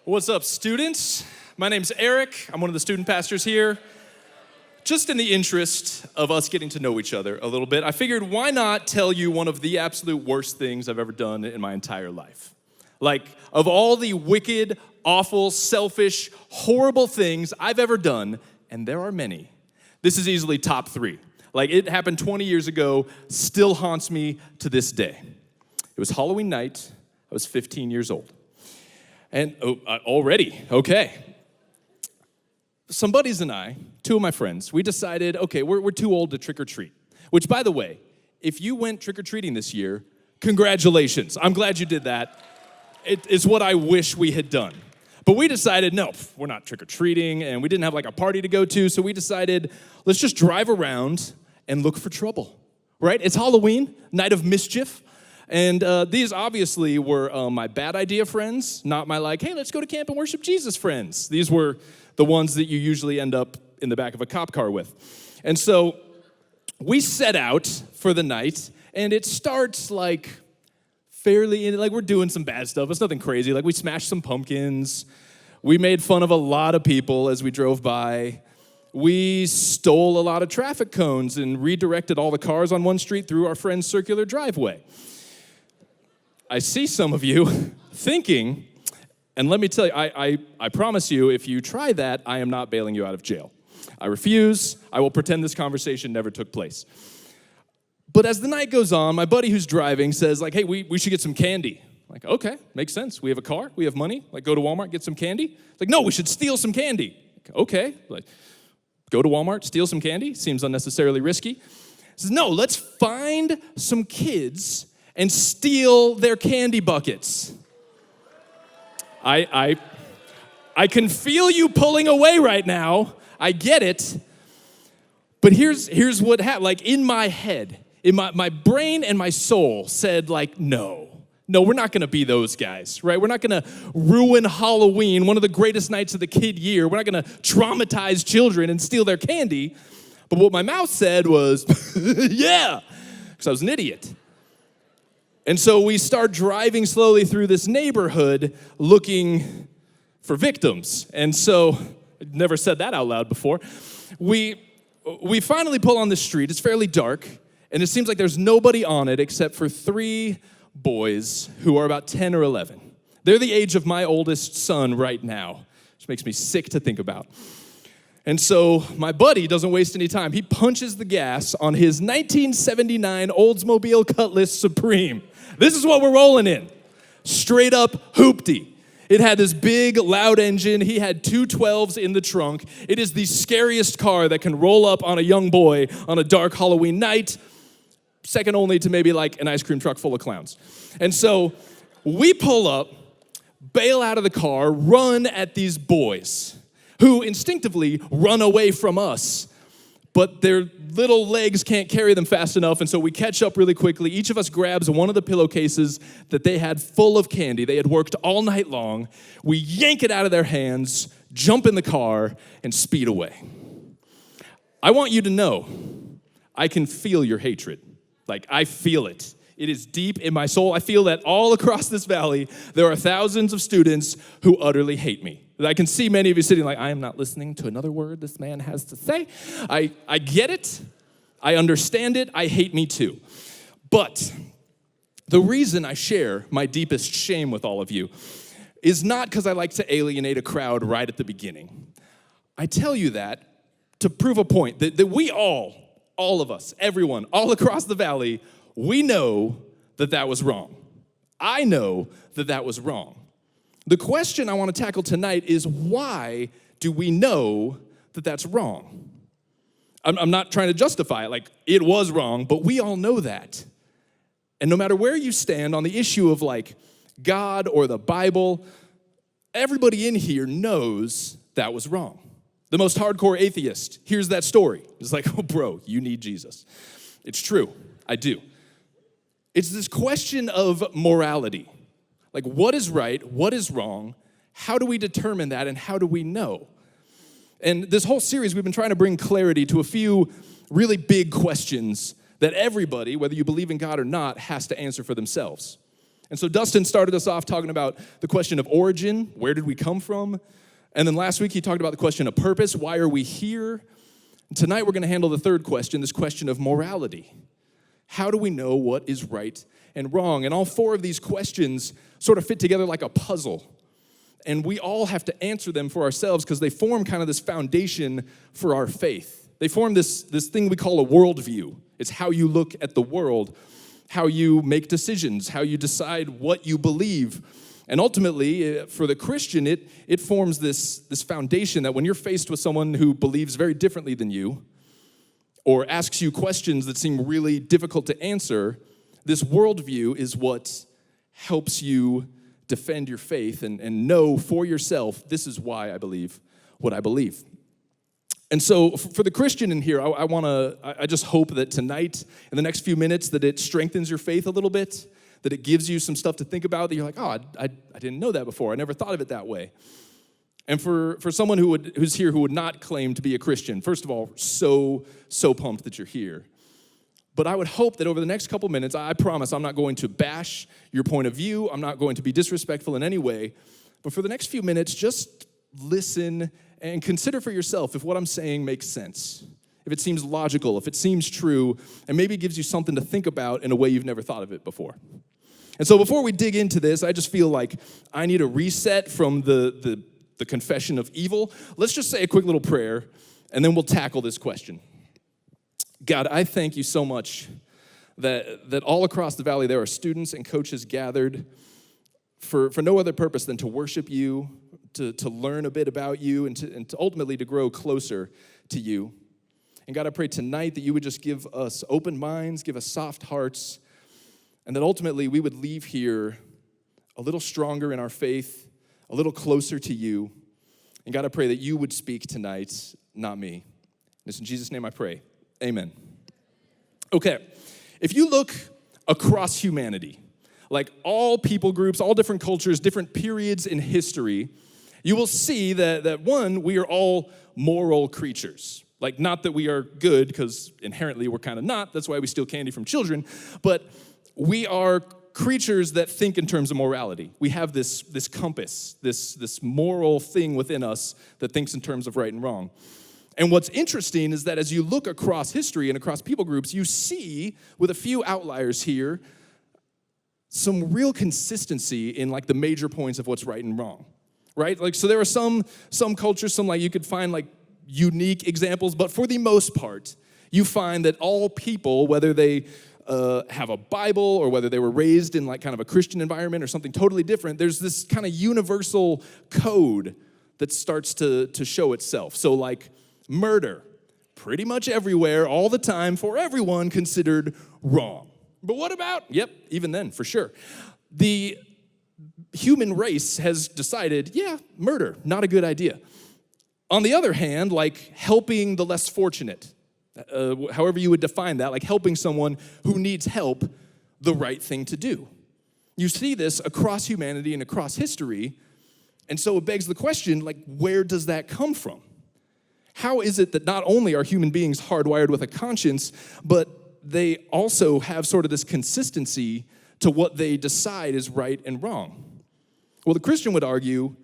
What's up, students? My name's Eric. I'm one of the student pastors here. Just in the interest of us getting to know each other a little bit, I figured why not tell you one of the absolute worst things I've ever done in my entire life. Like, of all the wicked, awful, selfish, horrible things I've ever done, and there are many, this is easily top 3. Like, it happened 20 years ago, still haunts me to this day. It was Halloween night. I was 15 years old. And already, okay. Some buddies and I, 2 of my friends, we decided, okay, we're too old to trick or treat. Which, by the way, if you went trick or treating this year, congratulations. I'm glad you did that. It is what I wish we had done. But we decided, no, we're not trick or treating, and we didn't have like a party to go to, so we decided, let's just drive around and look for trouble, right? It's Halloween, night of mischief. And these obviously were my bad idea friends, not my like, hey, let's go to camp and worship Jesus friends. These were the ones that you usually end up in the back of a cop car with. And so we set out for the night, and it starts like like we're doing some bad stuff. It's nothing crazy. Like we smashed some pumpkins. We made fun of a lot of people as we drove by. We stole a lot of traffic cones and redirected all the cars on one street through our friend's circular driveway. I see some of you thinking, and let me tell you, I promise you, if you try that, I am not bailing you out of jail. I refuse. I will pretend this conversation never took place. But as the night goes on, my buddy who's driving says, like, hey, we should get some candy. I'm like, okay, makes sense. We have a car. We have money. Like, go to Walmart, get some candy. It's like, no, we should steal some candy. Like, okay. Like, go to Walmart, steal some candy. Seems unnecessarily risky. He says, no, let's find some kids and steal their candy buckets. I can feel you pulling away right now. I get it. But here's what happened. Like in my head, in my brain and my soul said like, no, we're not gonna be those guys, right? We're not gonna ruin Halloween, one of the greatest nights of the kid year. We're not gonna traumatize children and steal their candy. But what my mouth said was, yeah, because I was an idiot. And so we start driving slowly through this neighborhood looking for victims. And so, I'd never said that out loud before. We finally pull on the street. It's fairly dark, and it seems like there's nobody on it except for 3 boys who are about 10 or 11. They're the age of my oldest son right now, which makes me sick to think about. And so my buddy doesn't waste any time. He punches the gas on his 1979 Oldsmobile Cutlass Supreme. This is what we're rolling in. Straight up hoopty. It had this big, loud engine. He had 2 12s in the trunk. It is the scariest car that can roll up on a young boy on a dark Halloween night, second only to maybe like an ice cream truck full of clowns. And so we pull up, bail out of the car, run at these boys who instinctively run away from us, but their little legs can't carry them fast enough, and so we catch up really quickly. Each of us grabs one of the pillowcases that they had full of candy. They had worked all night long. We yank it out of their hands, jump in the car, and speed away. I want you to know, I can feel your hatred. Like, I feel it. It is deep in my soul. I feel that all across this valley, there are thousands of students who utterly hate me. I can see many of you sitting like, I am not listening to another word this man has to say. I get it. I understand it. I hate me too. But the reason I share my deepest shame with all of you is not because I like to alienate a crowd right at the beginning. I tell you that to prove a point that we all of us, everyone, all across the valley, we know that was wrong. I know that was wrong. The question I want to tackle tonight is, why do we know that that's wrong? I'm not trying to justify it, like it was wrong, but we all know that. And no matter where you stand on the issue of like God or the Bible, everybody in here knows that was wrong. The most hardcore atheist hears that story. It's like, oh bro, you need Jesus. It's true, I do. It's this question of morality. Like, what is right? What is wrong? How do we determine that, and how do we know? And this whole series, we've been trying to bring clarity to a few really big questions that everybody, whether you believe in God or not, has to answer for themselves. And so Dustin started us off talking about the question of origin, where did we come from? And then last week he talked about the question of purpose, why are we here? And tonight we're going to handle the third question, this question of morality. How do we know what is right and wrong? And all four of these questions sort of fit together like a puzzle. And we all have to answer them for ourselves because they form kind of this foundation for our faith. They form this thing we call a worldview. It's how you look at the world, how you make decisions, how you decide what you believe. And ultimately, for the Christian, it forms this foundation that when you're faced with someone who believes very differently than you, or asks you questions that seem really difficult to answer, this worldview is what helps you defend your faith and know for yourself, this is why I believe what I believe. And so for the Christian in here, I just hope that tonight, in the next few minutes, that it strengthens your faith a little bit, that it gives you some stuff to think about, that you're like, oh, I didn't know that before. I never thought of it that way. And for someone who's here who would not claim to be a Christian, first of all, so pumped that you're here. But I would hope that over the next couple minutes, I promise I'm not going to bash your point of view. I'm not going to be disrespectful in any way. But for the next few minutes, just listen and consider for yourself if what I'm saying makes sense, if it seems logical, if it seems true, and maybe gives you something to think about in a way you've never thought of it before. And so before we dig into this, I just feel like I need a reset from the confession of evil. Let's just say a quick little prayer, and then we'll tackle this question. God, I thank you so much that all across the valley there are students and coaches gathered for no other purpose than to worship you, to learn a bit about you, and to ultimately to grow closer to you. And God, I pray tonight that you would just give us open minds, give us soft hearts, and that ultimately we would leave here a little stronger in our faith, a little closer to you. And God, I pray that you would speak tonight, not me. And it's in Jesus' name I pray. Amen. Okay, if you look across humanity, like all people groups, all different cultures, different periods in history, you will see that one, we are all moral creatures. Like, not that we are good, because inherently we're kind of not. That's why we steal candy from children. But we are creatures that think in terms of morality. We have this compass, this moral thing within us that thinks in terms of right and wrong. And what's interesting is that as you look across history and across people groups, you see, with a few outliers here, some real consistency in like the major points of what's right and wrong, right? Like, so there are some cultures, some like you could find like unique examples, but for the most part, you find that all people, whether they have a Bible or whether they were raised in like kind of a Christian environment or something totally different, there's this kind of universal code that starts to show itself. So like murder, pretty much everywhere, all the time, for everyone, considered wrong. But what about, even then, for sure. The human race has decided, murder, not a good idea. On the other hand, like helping the less fortunate, however you would define that, like helping someone who needs help, the right thing to do. You see this across humanity and across history, and so it begs the question, like, where does that come from? How is it that not only are human beings hardwired with a conscience, but they also have sort of this consistency to what they decide is right and wrong? Well, the Christian would argue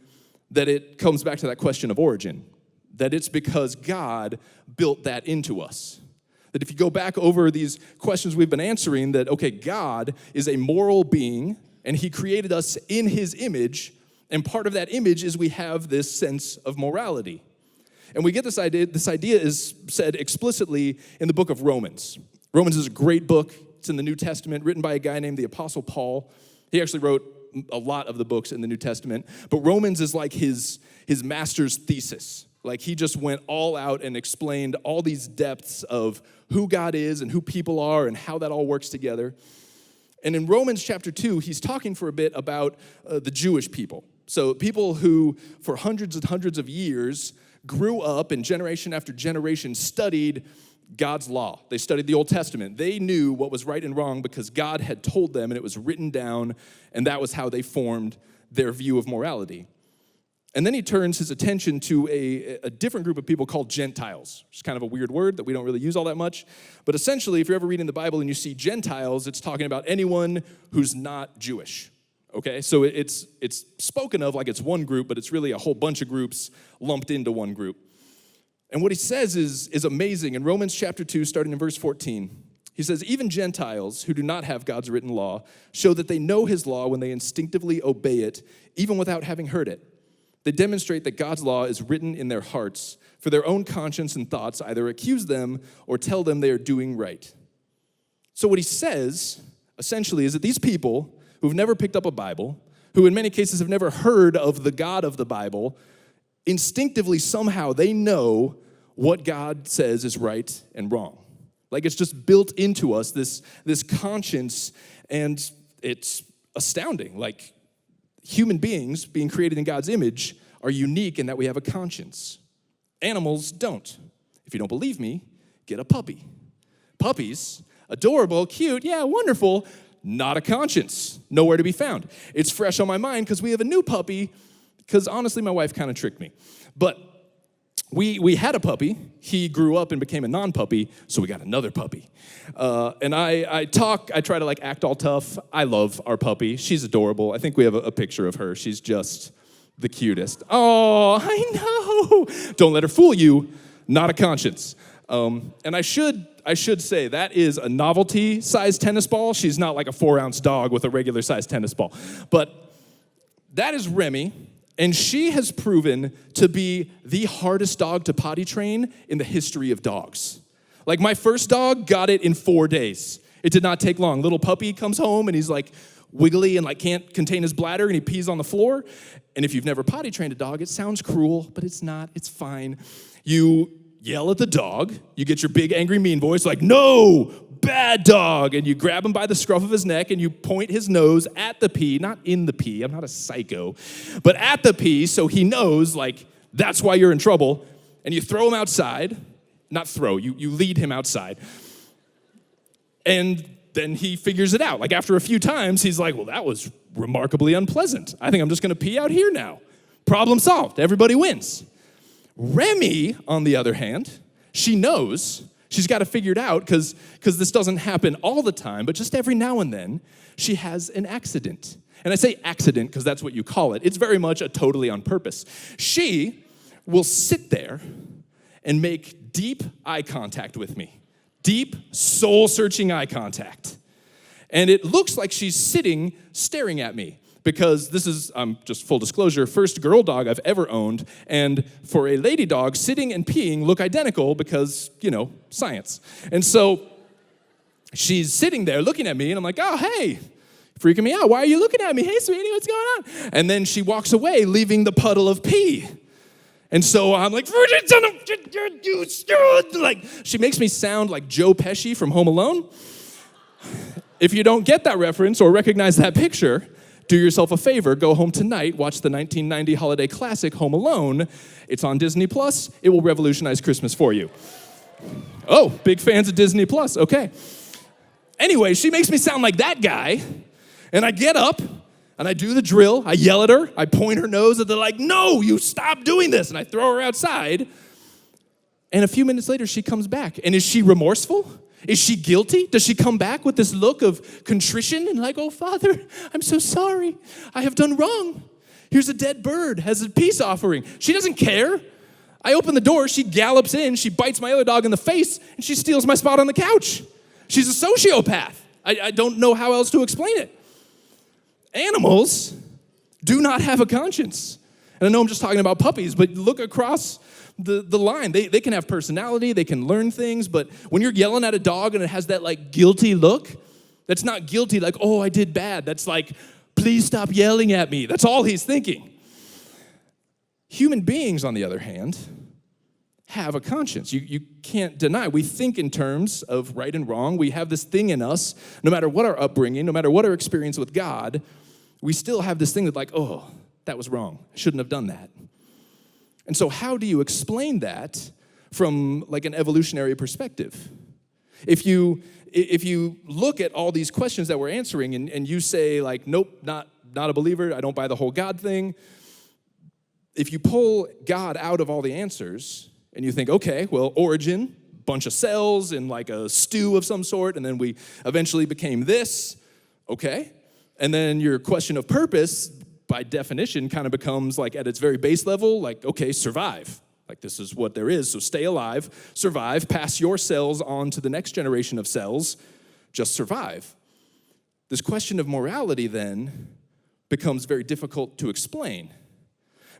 that it comes back to that question of origin, that it's because God built that into us. That if you go back over these questions we've been answering, that, okay, God is a moral being, and he created us in his image, and part of that image is we have this sense of morality. And we get this idea is said explicitly in the book of Romans. Romans is a great book. It's in the New Testament, written by a guy named the Apostle Paul. He actually wrote a lot of the books in the New Testament, but Romans is like his master's thesis. Like, he just went all out and explained all these depths of who God is and who people are and how that all works together. And in Romans chapter 2, he's talking for a bit about the Jewish people. So people who, for hundreds and hundreds of years, grew up and generation after generation studied God's law. They studied the Old Testament. They knew what was right and wrong because God had told them, and it was written down, and that was how they formed their view of morality. And then he turns his attention to a different group of people called Gentiles, which is kind of a weird word that we don't really use all that much. But essentially, if you're ever reading the Bible and you see Gentiles, it's talking about anyone who's not Jewish. Okay, so it's spoken of like it's one group, but it's really a whole bunch of groups lumped into one group. And what he says is amazing. In Romans chapter 2, starting in verse 14, he says, even Gentiles who do not have God's written law show that they know his law when they instinctively obey it, even without having heard it. They demonstrate that God's law is written in their hearts, for their own conscience and thoughts either accuse them or tell them they are doing right. So what he says, essentially, is that these people who've never picked up a Bible, who in many cases have never heard of the God of the Bible, instinctively somehow they know what God says is right and wrong. Like it's just built into us, this conscience, and it's astounding. Like human beings being created in God's image are unique in that we have a conscience. Animals don't. If you don't believe me, get a puppy. Puppies, adorable, cute, yeah, wonderful, not a conscience, nowhere to be found. It's fresh on my mind because we have a new puppy, because honestly, my wife kind of tricked me. But we had a puppy. He grew up and became a non-puppy, so we got another puppy. And I try to like act all tough. I love our puppy. She's adorable. I think we have a picture of her. She's just the cutest. Oh, I know. Don't let her fool you. Not a conscience. And I should say that is a novelty-sized tennis ball. She's not like a 4-ounce dog with a regular-sized tennis ball. But that is Remy. And she has proven to be the hardest dog to potty train in the history of dogs. Like my first dog got it in 4 days. It did not take long. Little puppy comes home and he's like wiggly and like can't contain his bladder and he pees on the floor. And if you've never potty trained a dog, it sounds cruel, but it's not. It's fine. You yell at the dog. You get your big angry mean voice like, no, bad dog. And you grab him by the scruff of his neck and you point his nose at the pee, not in the pee. I'm not a psycho, but at the pee so he knows like that's why you're in trouble. And you throw him outside. Not throw, you lead him outside. And then he figures it out. Like after a few times, he's like, well, that was remarkably unpleasant. I think I'm just gonna pee out here now. Problem solved, everybody wins. Remy, on the other hand, she knows she's got to figure it out because this doesn't happen all the time, but just every now and then, she has an accident. And I say accident because that's what you call it. It's very much a totally on purpose. She will sit there and make deep eye contact with me. Deep, soul-searching eye contact. And it looks like she's sitting, staring at me. Because this is, just full disclosure, first girl dog I've ever owned. And for a lady dog, sitting and peeing look identical because, science. And so she's sitting there looking at me, and I'm like, oh, hey, freaking me out. Why are you looking at me? Hey, sweetie, what's going on? And then she walks away, leaving the puddle of pee. And so I'm like, she makes me sound like Joe Pesci from Home Alone. If you don't get that reference or recognize that picture, do yourself a favor, go home tonight, watch the 1990 holiday classic, Home Alone. It's on Disney+. It will revolutionize Christmas for you. Oh, big fans of Disney+, okay. Anyway, she makes me sound like that guy, and I get up, and I do the drill. I yell at her. I point her nose, and they're like, no, you stop doing this, and I throw her outside. And a few minutes later, she comes back. And is she remorseful? Is she guilty? Does she come back with this look of contrition and like, oh, Father, I'm so sorry. I have done wrong. Here's a dead bird as a peace offering. She doesn't care. I open the door. She gallops in. She bites my other dog in the face, and she steals my spot on the couch. She's a sociopath. I don't know how else to explain it. Animals do not have a conscience. And I know I'm just talking about puppies, but look across the line. They can have personality, they can learn things, but when you're yelling at a dog and it has that like guilty look, that's not guilty like, oh, I did bad. That's like, please stop yelling at me. That's all he's thinking. Human beings, on the other hand, have a conscience. You can't deny. We think in terms of right and wrong. We have this thing in us, no matter what our upbringing, no matter what our experience with God, we still have this thing that like, oh, that was wrong. I shouldn't have done that. And so how do you explain that from like an evolutionary perspective? If you look at all these questions that we're answering and you say like, nope, not a believer, I don't buy the whole God thing. If you pull God out of all the answers and you think, okay, well, origin, bunch of cells in like a stew of some sort, and then we eventually became this, okay. And then your question of purpose, by definition, kind of becomes like at its very base level, like, okay, survive. Like this is what there is. So stay alive, survive, pass your cells on to the next generation of cells, just survive. This question of morality then becomes very difficult to explain.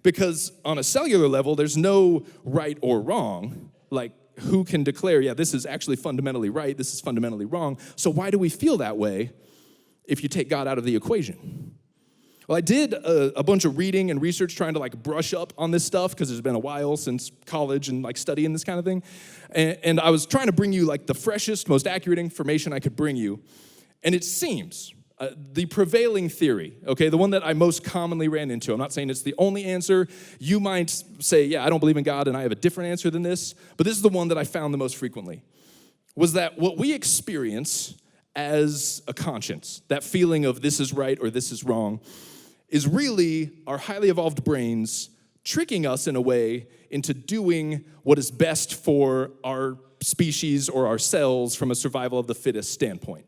Because on a cellular level, there's no right or wrong. Like, who can declare, yeah, this is actually fundamentally right, this is fundamentally wrong. So why do we feel that way if you take God out of the equation? Well, I did a bunch of reading and research trying to like brush up on this stuff because it's been a while since college and like studying this kind of thing. And I was trying to bring you like the freshest, most accurate information I could bring you. And it seems the prevailing theory, okay, the one that I most commonly ran into, I'm not saying it's the only answer. You might say, yeah, I don't believe in God and I have a different answer than this, but this is the one that I found the most frequently, was that what we experience as a conscience, that feeling of this is right or this is wrong, is really our highly evolved brains tricking us in a way into doing what is best for our species or our cells from a survival of the fittest standpoint.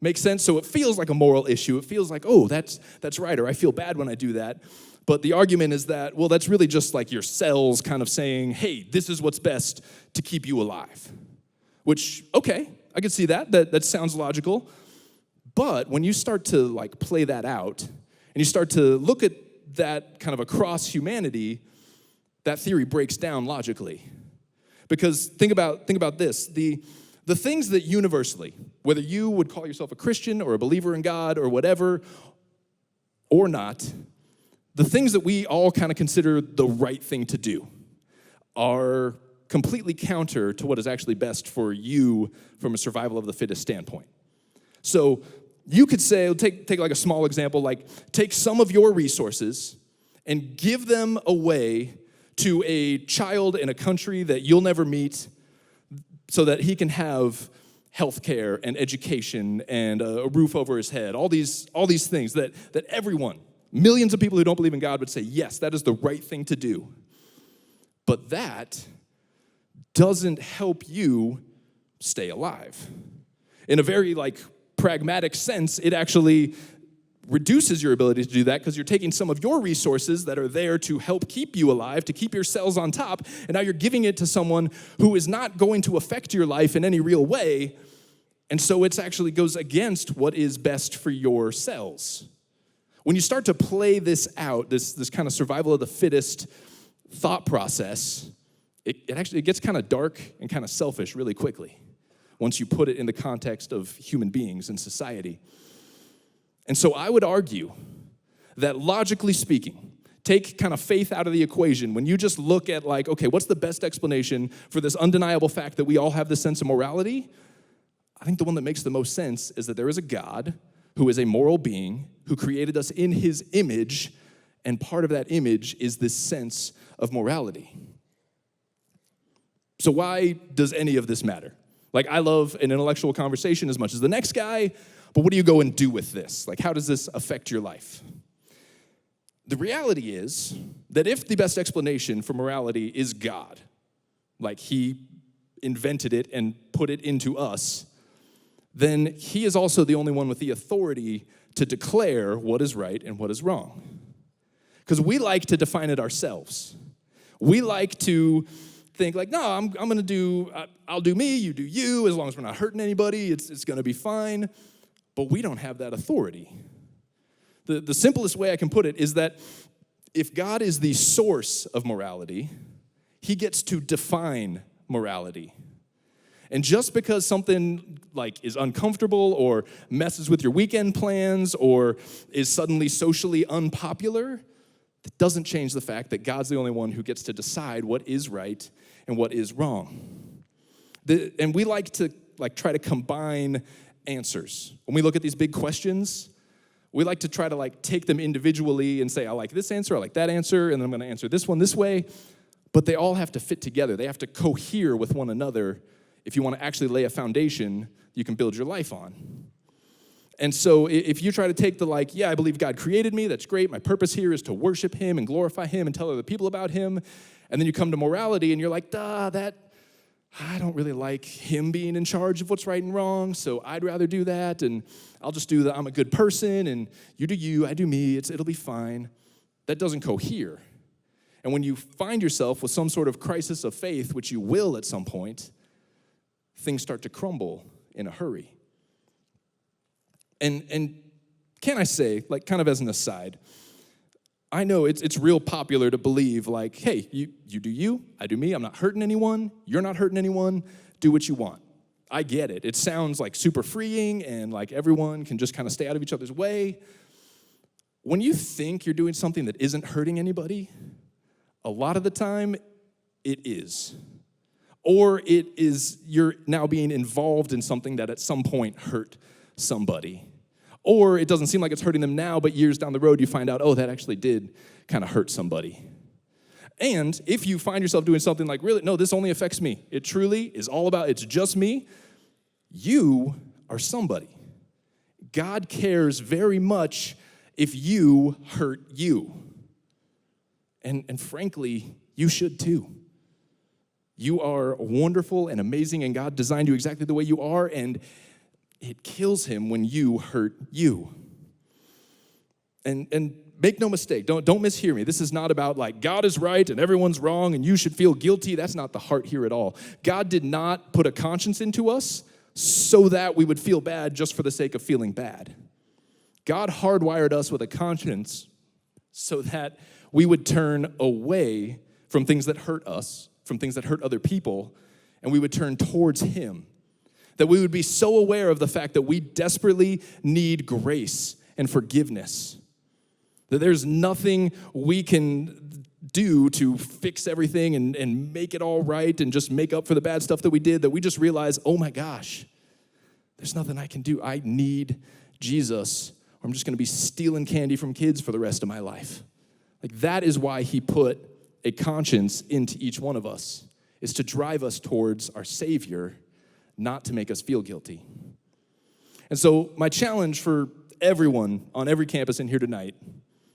Makes sense? So it feels like a moral issue. It feels like, oh, that's right, or I feel bad when I do that. But the argument is that, well, that's really just like your cells kind of saying, hey, this is what's best to keep you alive. Which, okay, I can see that. That sounds logical. But when you start to like play that out, and you start to look at that kind of across humanity, that theory breaks down logically. Because think about this. The things that universally, whether you would call yourself a Christian or a believer in God or whatever, or not, the things that we all kind of consider the right thing to do are completely counter to what is actually best for you from a survival of the fittest standpoint. So you could say, take like a small example, like take some of your resources and give them away to a child in a country that you'll never meet so that he can have health care and education and a roof over his head, all these things that everyone, millions of people who don't believe in God would say, yes, that is the right thing to do. But that doesn't help you stay alive. In a very pragmatic sense, it actually reduces your ability to do that because you're taking some of your resources that are there to help keep you alive, to keep your cells on top, and now you're giving it to someone who is not going to affect your life in any real way, and so it actually goes against what is best for your cells. When you start to play this out, this kind of survival of the fittest thought process, it gets kind of dark and kind of selfish really quickly once you put it in the context of human beings and society. And so I would argue that logically speaking, take kind of faith out of the equation. When you just look at okay, what's the best explanation for this undeniable fact that we all have this sense of morality? I think the one that makes the most sense is that there is a God who is a moral being who created us in his image, and part of that image is this sense of morality. So why does any of this matter? I love an intellectual conversation as much as the next guy, but what do you go and do with this? How does this affect your life? The reality is that if the best explanation for morality is God, he invented it and put it into us, then he is also the only one with the authority to declare what is right and what is wrong. Because we like to define it ourselves. We like to think no, I'll do me, you do you, as long as we're not hurting anybody, it's gonna be fine. But we don't have that authority. The simplest way I can put it is that if God is the source of morality, he gets to define morality. And just because something is uncomfortable or messes with your weekend plans or is suddenly socially unpopular, that doesn't change the fact that God's the only one who gets to decide what is right and what is wrong. And we like to try to combine answers. When we look at these big questions, we like to try to take them individually and say, I like this answer, I like that answer, and then I'm going to answer this one this way. But they all have to fit together. They have to cohere with one another if you want to actually lay a foundation you can build your life on. And so if you try to take I believe God created me, that's great, my purpose here is to worship him and glorify him and tell other people about him, and then you come to morality and you're that I don't really like him being in charge of what's right and wrong, so I'd rather do that, and I'll just do that. I'm a good person, and you do you, I do me, it'll be fine. That doesn't cohere. And when you find yourself with some sort of crisis of faith, which you will at some point, things start to crumble in a hurry. And can I say, like kind of as an aside, I know it's real popular to believe like, hey, you do you, I do me, I'm not hurting anyone, you're not hurting anyone, do what you want. I get it. It sounds like super freeing and like everyone can just kind of stay out of each other's way. When you think you're doing something that isn't hurting anybody, a lot of the time it is. Or you're now being involved in something that at some point hurt somebody. Or it doesn't seem like it's hurting them now, but years down the road you find out, oh, that actually did kind of hurt somebody. And if you find yourself doing something like, really, no, this only affects me. It truly is all about, it's just me. You are somebody. God cares very much if you hurt you. And frankly, you should too. You are wonderful and amazing, and God designed you exactly the way you are, and it kills him when you hurt you. And make no mistake, don't mishear me. This is not about like God is right and everyone's wrong and you should feel guilty. That's not the heart here at all. God did not put a conscience into us so that we would feel bad just for the sake of feeling bad. God hardwired us with a conscience so that we would turn away from things that hurt us, from things that hurt other people, and we would turn towards him. That we would be so aware of the fact that we desperately need grace and forgiveness. That there's nothing we can do to fix everything and make it all right and just make up for the bad stuff that we did, that we just realize, oh my gosh, there's nothing I can do. I need Jesus, or I'm just going to be stealing candy from kids for the rest of my life. Like that is why he put a conscience into each one of us, is to drive us towards our Savior, not to make us feel guilty. And so my challenge for everyone on every campus in here tonight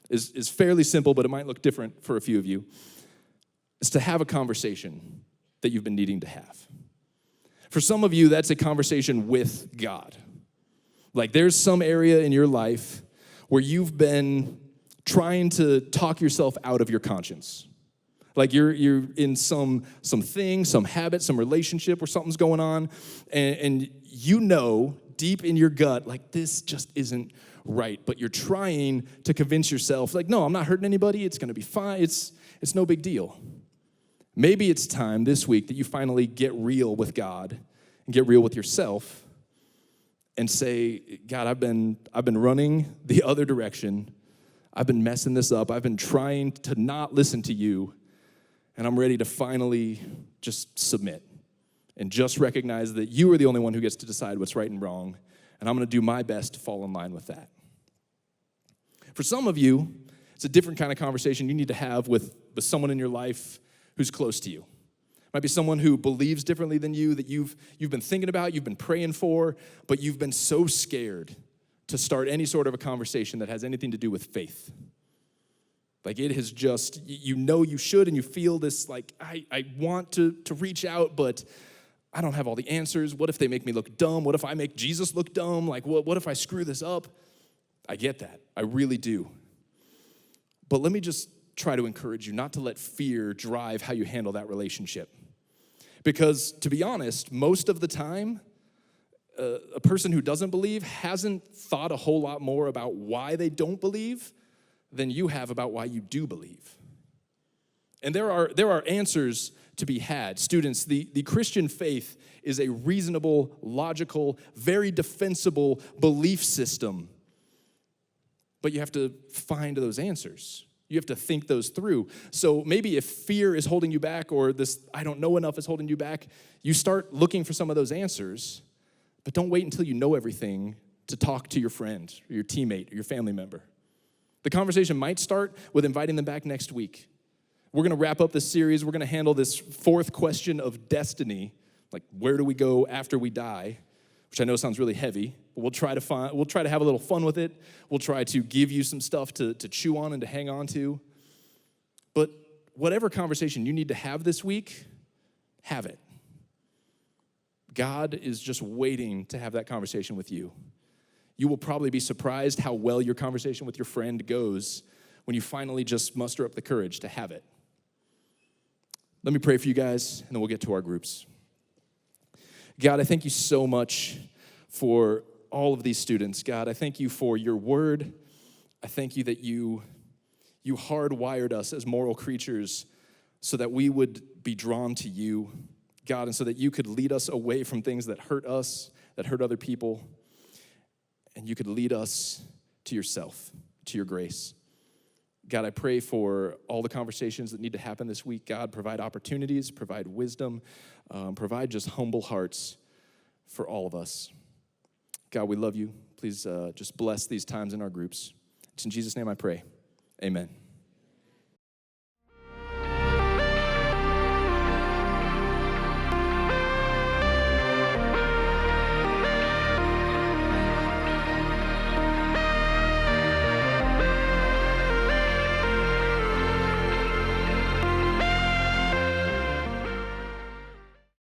is fairly simple, but it might look different for a few of you, is to have a conversation that you've been needing to have. For some of you, that's a conversation with God. Like there's some area in your life where you've been trying to talk yourself out of your conscience. Like you're in some thing, some habit, some relationship where something's going on, and you know deep in your gut, like this just isn't right. But you're trying to convince yourself, like, no, I'm not hurting anybody. It's going to be fine. It's no big deal. Maybe it's time this week that you finally get real with God and get real with yourself and say, God, I've been running the other direction. I've been messing this up. I've been trying to not listen to you. And I'm ready to finally just submit and just recognize that you are the only one who gets to decide what's right and wrong. And I'm going to do my best to fall in line with that. For some of you, it's a different kind of conversation you need to have with someone in your life who's close to you. It might be someone who believes differently than you, that you've been thinking about, you've been praying for, but you've been so scared to start any sort of a conversation that has anything to do with faith. Like it has just, you know you should, and you feel this like, I want to reach out, but I don't have all the answers. What if they make me look dumb? What if I make Jesus look dumb? Like, what if I screw this up? I get that. I really do. But let me just try to encourage you not to let fear drive how you handle that relationship. Because to be honest, most of the time, a person who doesn't believe hasn't thought a whole lot more about why they don't believe than you have about why you do believe. And there are answers to be had. Students, the Christian faith is a reasonable, logical, very defensible belief system. But you have to find those answers. You have to think those through. So maybe if fear is holding you back, or this I don't know enough is holding you back, you start looking for some of those answers, but don't wait until you know everything to talk to your friend or your teammate or your family member. The conversation might start with inviting them back next week. We're going to wrap up this series. We're going to handle this fourth question of destiny, like where do we go after we die, which I know sounds really heavy, but we'll try to have a little fun with it. We'll try to give you some stuff to chew on and to hang on to. But whatever conversation you need to have this week, have it. God is just waiting to have that conversation with you. You will probably be surprised how well your conversation with your friend goes when you finally just muster up the courage to have it. Let me pray for you guys, and then we'll get to our groups. God, I thank you so much for all of these students. God, I thank you for your word. I thank you that you hardwired us as moral creatures so that we would be drawn to you, God, and so that you could lead us away from things that hurt us, that hurt other people, and you could lead us to yourself, to your grace. God, I pray for all the conversations that need to happen this week. God, provide opportunities, provide wisdom, provide just humble hearts for all of us. God, we love you. Please just bless these times in our groups. It's in Jesus' name I pray. Amen.